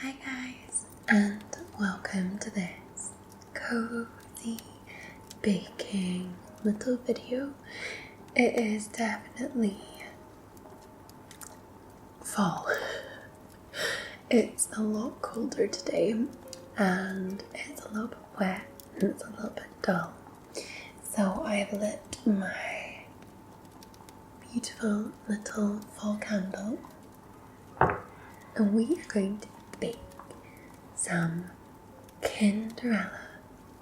Hi guys, and welcome to this cozy baking little video. It is definitely fall. It's a lot colder today and it's a little bit wet and it's a little bit dull. So I've lit my beautiful little fall candle and we are going to bake some Kinderella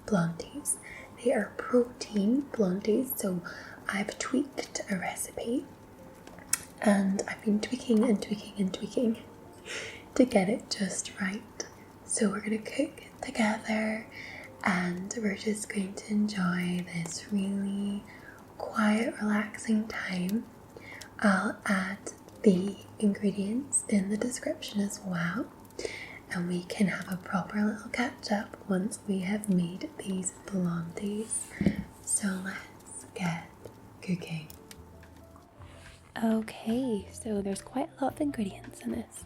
Blondies. They are protein blondies, so I've tweaked a recipe and I've been tweaking to get it just right. So we're gonna cook it together and we're just going to enjoy this really quiet, relaxing time. I'll add the ingredients in the description as well, and we can have a proper little catch up once we have made these blondies. So let's get cooking. Okay, so there's quite a lot of ingredients in this.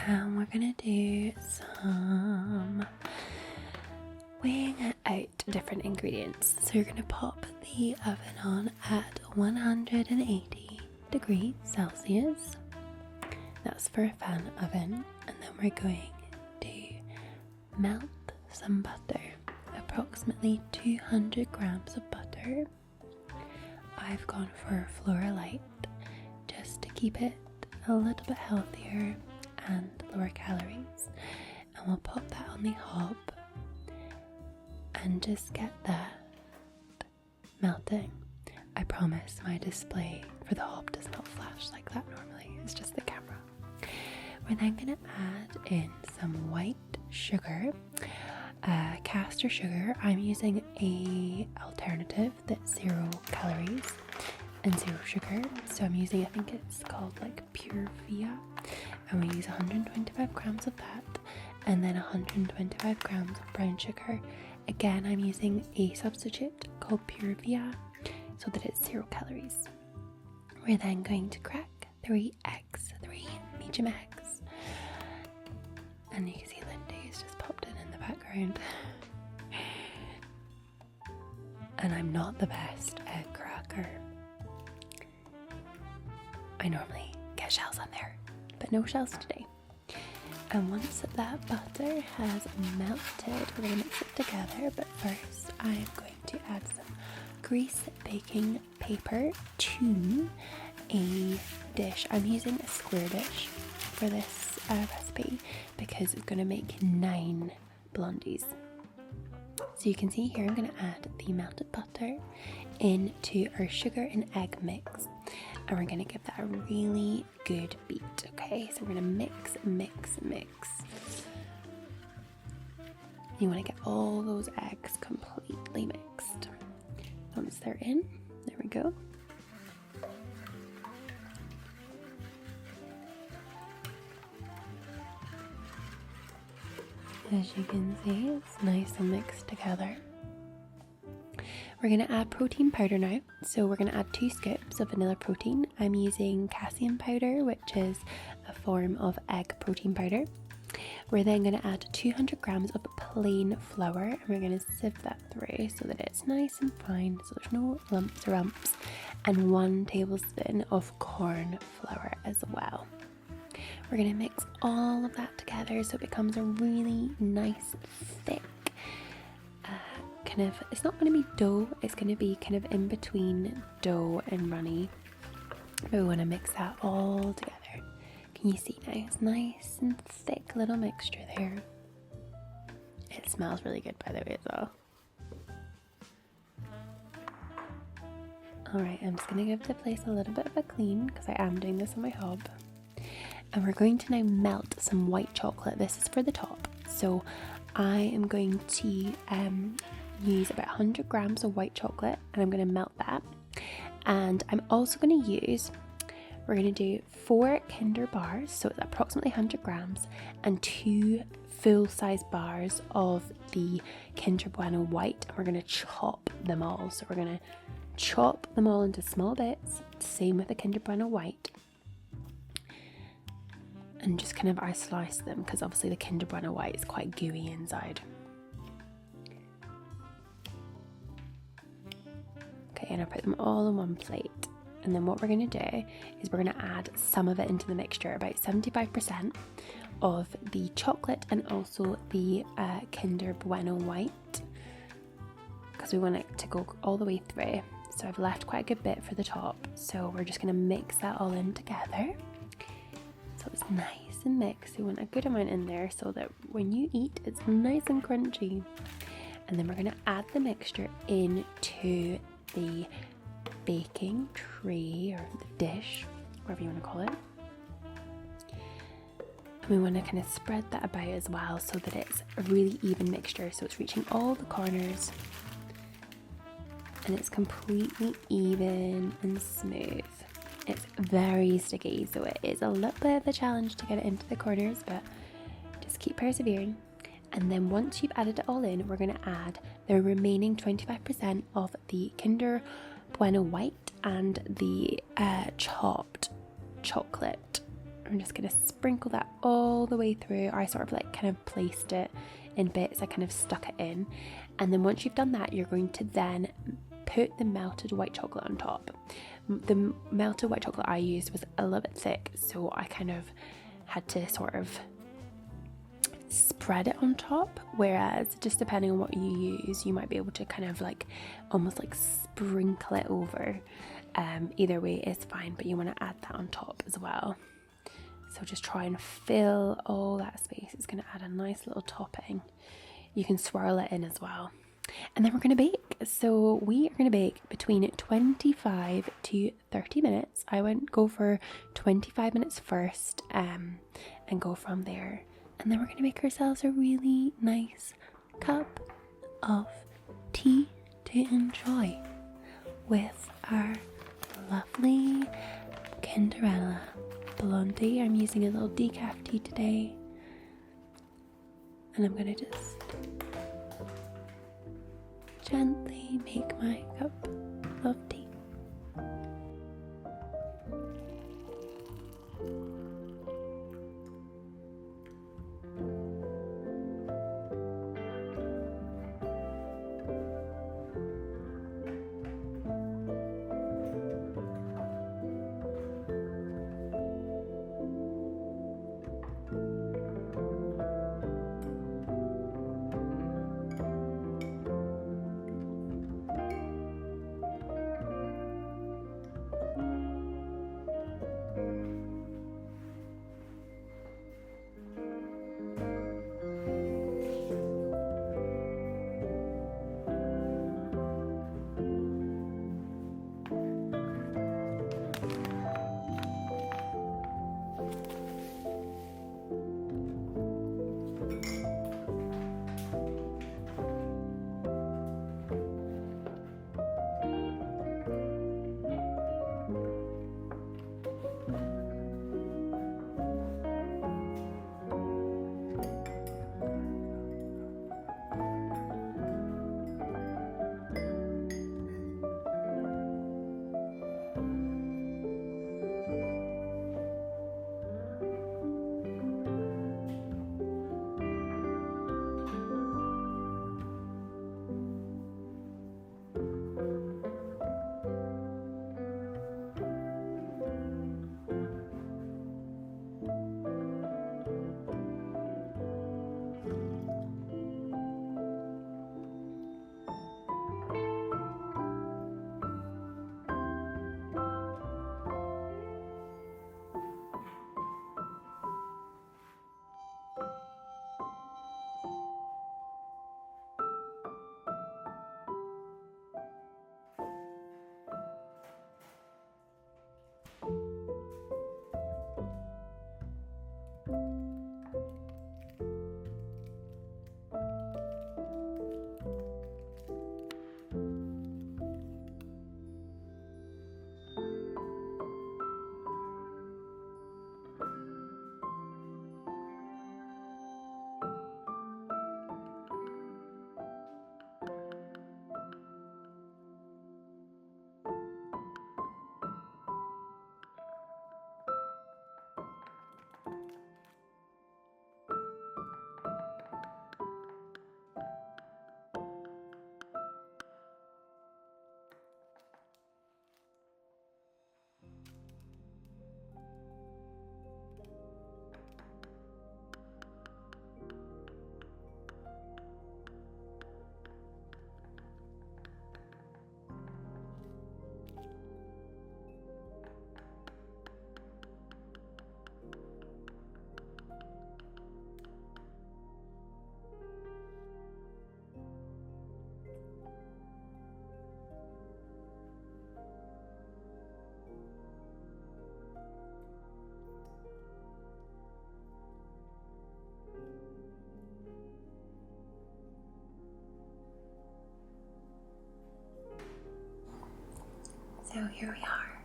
We're gonna do some weighing out different ingredients. So you're gonna pop the oven on at 180 degrees Celsius. That's for a fan oven. And then we're going to melt some butter, approximately 200 grams of butter. I've gone for Flora Light just to keep it a little bit healthier and lower calories. And we'll pop that on the hob and just get that melting. I promise my display for the hob does not flash like that normally, it's just the camera. We're then going to add in some white sugar, caster sugar. I'm using a alternative that's 0 calories and 0 sugar, so I'm using, I think it's called like Pure Via, and we use 125 grams of that and then 125 grams of brown sugar. Again, I'm using a substitute called Pure Via so that it's 0 calories. We're then going to crack 3 eggs, 3 medium eggs. And you can see Lindy has just popped in the background. And I'm not the best egg cracker. I normally get shells on there, but no shells today. And once that butter has melted, we're going to mix it together. But first, I'm going to add some grease baking paper to a dish. I'm using a square dish for this recipe because it's going to make 9 blondies. So you can see here I'm going to add the melted butter into our sugar and egg mix, and we're going to give that a really good beat. Okay, so we're going to mix. You want to get all those eggs completely mixed. Once they're in, there we go. As you can see, it's nice and mixed together. We're going to add protein powder now. So we're going to add 2 scoops of vanilla protein. I'm using casein powder, which is a form of egg protein powder. We're then going to add 200 grams of plain flour, and we're going to sieve that through so that it's nice and fine, so there's no lumps or bumps, and 1 tablespoon of corn flour as well. We're going to mix all of that together so it becomes a really nice, thick, it's not going to be dough, it's going to be kind of in between dough and runny. But we want to mix that all together. Can you see now? It's nice and thick little mixture there. It smells really good, by the way, as well. Alright, I'm just going to give the place a little bit of a clean because I am doing this on my hob. And we're going to now melt some white chocolate. This is for the top. So I am going to use about 100 grams of white chocolate and I'm going to melt that. And I'm also going to use, we're going to do 4 Kinder bars, so it's approximately 100 grams, and 2 full-size bars of the Kinder Bueno white. And we're going to chop them all. So we're going to chop them all into small bits. Same with the Kinder Bueno white. and just kind of I slice them because obviously the Kinder Bueno white is quite gooey inside. Okay, and I put them all on one plate. And then what we're going to do is we're going to add some of it into the mixture, about 75% of the chocolate and also the Kinder Bueno white, because we want it to go all the way through. So I've left quite a good bit for the top, so we're just going to mix that all in together so it's nice and mixed. We want a good amount in there so that when you eat it's nice and crunchy. And then we're going to add the mixture into the baking tray or the dish, whatever you want to call it. And we want to kind of spread that about as well so that it's a really even mixture, so it's reaching all the corners and it's completely even and smooth. It's very sticky, so it is a little bit of a challenge to get it into the corners, but just keep persevering. And then once you've added it all in, we're going to add the remaining 25% of the Kinder Bueno white and the chopped chocolate. I'm just going to sprinkle that all the way through. I sort of like kind of placed it in bits. I kind of stuck it in. And then once you've done that, you're going to then put the melted white chocolate on top. The melted white chocolate I used was a little bit thick, so I kind of had to sort of spread it on top, whereas just depending on what you use, you might be able to kind of like almost like sprinkle it over. Either way is fine, but you want to add that on top as well. So just try and fill all that space. It's going to add a nice little topping. You can swirl it in as well. And then we're going to bake. So we are going to bake between 25 to 30 minutes. I would go for 25 minutes first and go from there. And then we're going to make ourselves a really nice cup of tea to enjoy with our lovely Kinderella Blondie. I'm using a little decaf tea today. And I'm going to just gently make my cup of tea. here we are,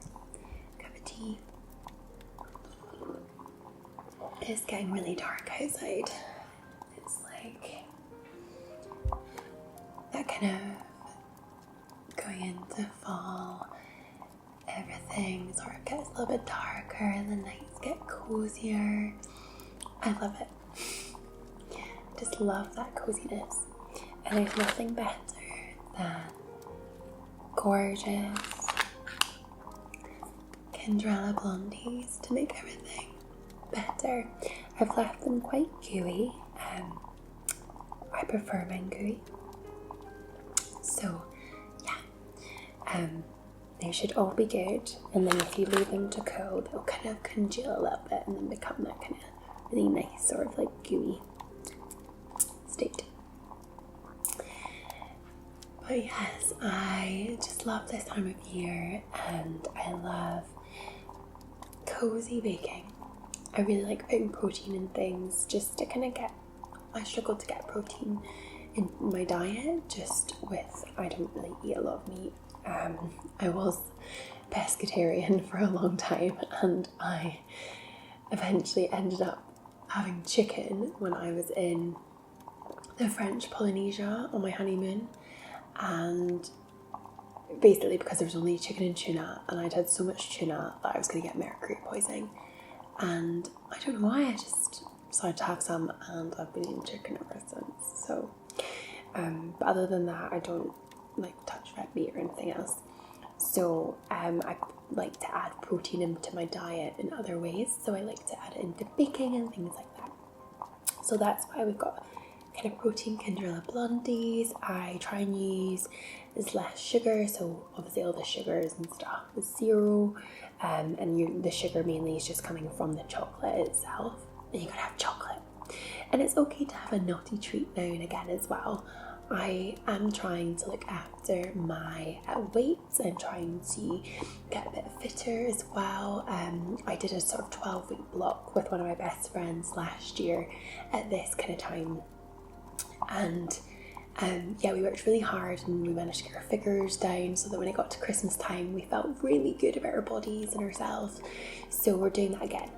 cup of tea. It's getting really dark outside. It's like that kind of going into fall, everything sort of gets a little bit darker and the nights get cozier. I love it. I just love that coziness. And there's nothing better than gorgeous Kinderella Blondies to make everything better. I've left them quite gooey. I prefer mine gooey. So yeah, they should all be good. And then if you leave them to cool, they'll kind of congeal a little bit and then become that kind of really nice sort of like gooey state. But yes, I just love this time of year and I love cozy baking. I really like putting protein in things just to kind of I struggle to get protein in my diet just with, I don't really eat a lot of meat. I was pescatarian for a long time and I eventually ended up having chicken when I was in the French Polynesia on my honeymoon, and basically because there was only chicken and tuna and I'd had so much tuna that I was going to get mercury poisoning, and I don't know why I just decided to have some and I've been eating chicken ever since. So but other than that I don't like touch red meat or anything else. So I like to add protein into my diet in other ways, so I like to add it into baking and things like that. So that's why we've got kind of protein Kinderella Blondies. I try and use as less sugar, so obviously all the sugars and stuff is zero, and the sugar mainly is just coming from the chocolate itself. And you gotta have chocolate, and it's okay to have a naughty treat now and again as well. I am trying to look after my weight and trying to get a bit fitter as well. I did a sort of 12-week block with one of my best friends last year at this kind of time, and yeah, we worked really hard and we managed to get our figures down so that when it got to Christmas time we felt really good about our bodies and ourselves. So we're doing that again.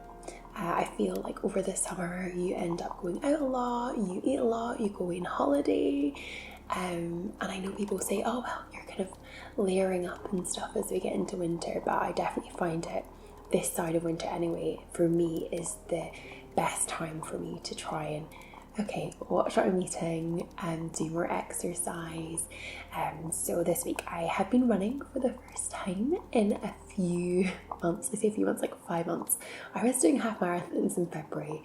I feel like over the summer you end up going out a lot, you eat a lot, you go on holiday, and I know people say, oh well, you're kind of layering up and stuff as we get into winter, but I definitely find it, this side of winter anyway, for me is the best time for me to try and watch what I'm eating and do more exercise. So this week I have been running for the first time in a few months. I say a few months, like 5 months. I was doing half marathons in February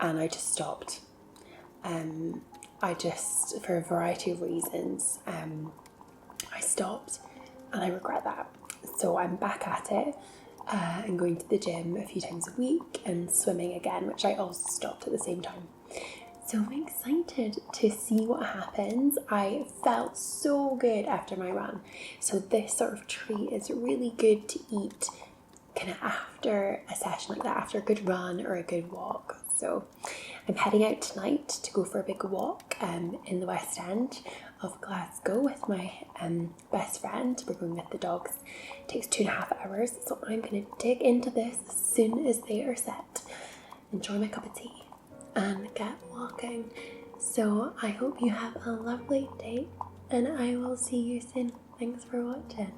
and I just stopped. For a variety of reasons, I stopped and I regret that. So I'm back at it. And going to the gym a few times a week and swimming again, which I also stopped at the same time. So I'm excited to see what happens. I felt so good after my run. So this sort of treat is really good to eat kind of after a session like that, after a good run or a good walk. So I'm heading out tonight to go for a big walk in the West End of Glasgow with my best friend. We're going with the dogs. It takes 2.5 hours, so I'm going to dig into this as soon as they are set. Enjoy my cup of tea and get walking. So I hope you have a lovely day and I will see you soon. Thanks for watching.